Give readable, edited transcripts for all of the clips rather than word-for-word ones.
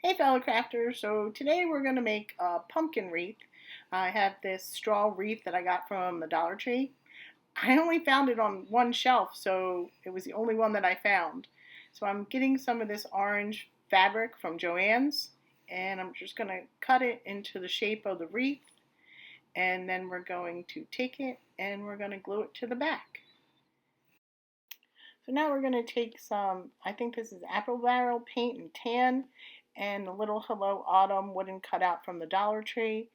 Hey fellow crafters, so today we're going to make a pumpkin wreath. I have this straw wreath that I got from the Dollar Tree. I only found it on one shelf, so it was the only one that I found. So I'm getting some of this orange fabric from Joann's, and I'm just going to cut it into the shape of the wreath, and then we're going to take it and we're going to glue it to the back. So now we're going to take some, I think this is apple barrel paint and tan, and a little Hello Autumn wooden cutout from the Dollar Tree,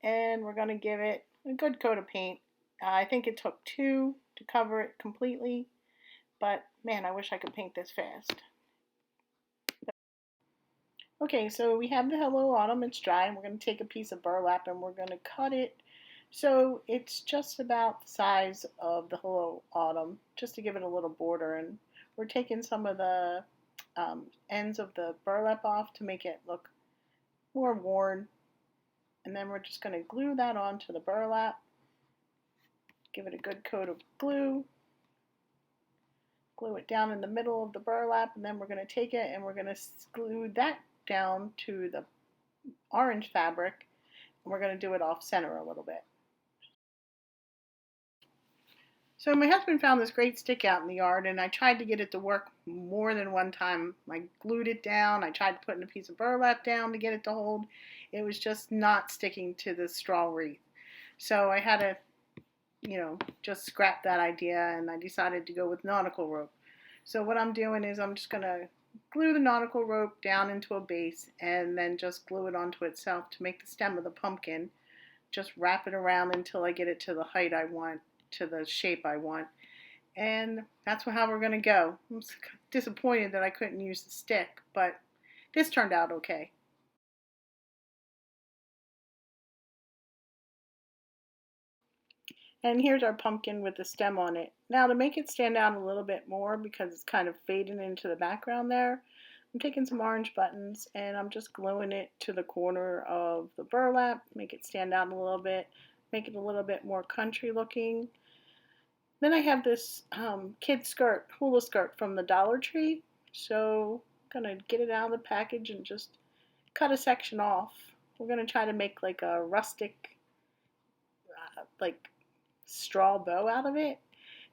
and we're going to give it a good coat of paint. I think it took two to cover it completely, but man, I wish I could paint this fast. Okay, so we have the Hello Autumn, it's dry, and we're going to take a piece of burlap and we're going to cut it so it's just about the size of the Hello Autumn, just to give it a little border. And we're taking some of the ends of the burlap off to make it look more worn. And then we're just going to glue that onto the burlap, give it a good coat of glue, glue it down in the middle of the burlap, and then we're going to take it and we're going to glue that down to the orange fabric, and we're going to do it off center a little bit. So my husband found this great stick out in the yard, and I tried to get it to work more than one time. I glued it down. I tried putting a piece of burlap down to get it to hold. It was just not sticking to the straw wreath. So I had to, just scrap that idea, and I decided to go with nautical rope. So what I'm doing is I'm just going to glue the nautical rope down into a base and then just glue it onto itself to make the stem of the pumpkin. Just wrap it around until I get it to the height I want, to the shape I want. And that's how we're going to go. I'm disappointed that I couldn't use the stick, but this turned out okay. And here's our pumpkin with the stem on it. Now to make it stand out a little bit more, because it's kind of fading into the background there, I'm taking some orange buttons and I'm just gluing it to the corner of the burlap, make it stand out a little bit, make it a little bit more country looking. Then I have this kid skirt, hula skirt from the Dollar Tree. So I'm going to get it out of the package and just cut a section off. We're going to try to make like a rustic, like straw bow out of it.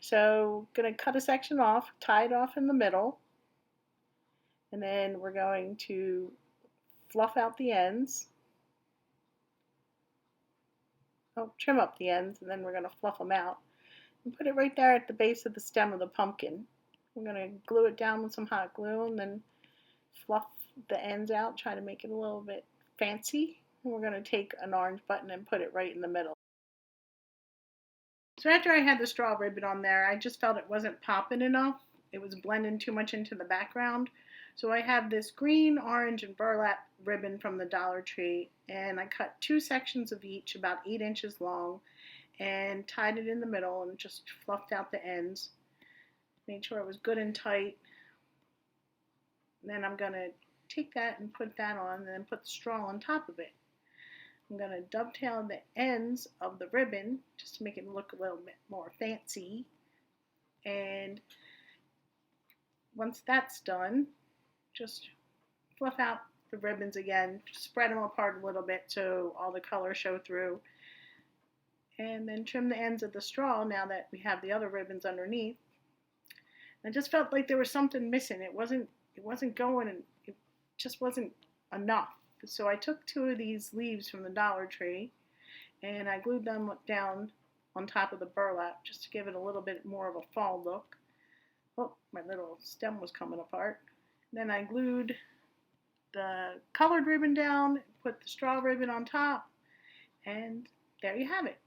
So I'm going to cut a section off, tie it off in the middle, and then we're going to fluff out the ends. Oh, trim up the ends, and then we're going to fluff them out and put it right there at the base of the stem of the pumpkin. We're going to glue it down with some hot glue and then fluff the ends out, try to make it a little bit fancy. And we're going to take an orange button and put it right in the middle. So after I had the straw ribbon on there, I just felt it wasn't popping enough. It was blending too much into the background. So I have this green, orange, and burlap ribbon from the Dollar Tree, and I cut two sections of each about 8 inches long and tied it in the middle and just fluffed out the ends. Made sure it was good and tight. And then I'm going to take that and put that on and then put the straw on top of it. I'm going to dovetail the ends of the ribbon just to make it look a little bit more fancy. And once that's done, just fluff out the ribbons again, spread them apart a little bit so all the colors show through. And then trim the ends of the straw now that we have the other ribbons underneath. I just felt like there was something missing. It wasn't going, and it just wasn't enough. So I took two of these leaves from the Dollar Tree and I glued them down on top of the burlap just to give it a little bit more of a fall look. Oh, my little stem was coming apart. Then I glued the colored ribbon down, put the straw ribbon on top, and there you have it.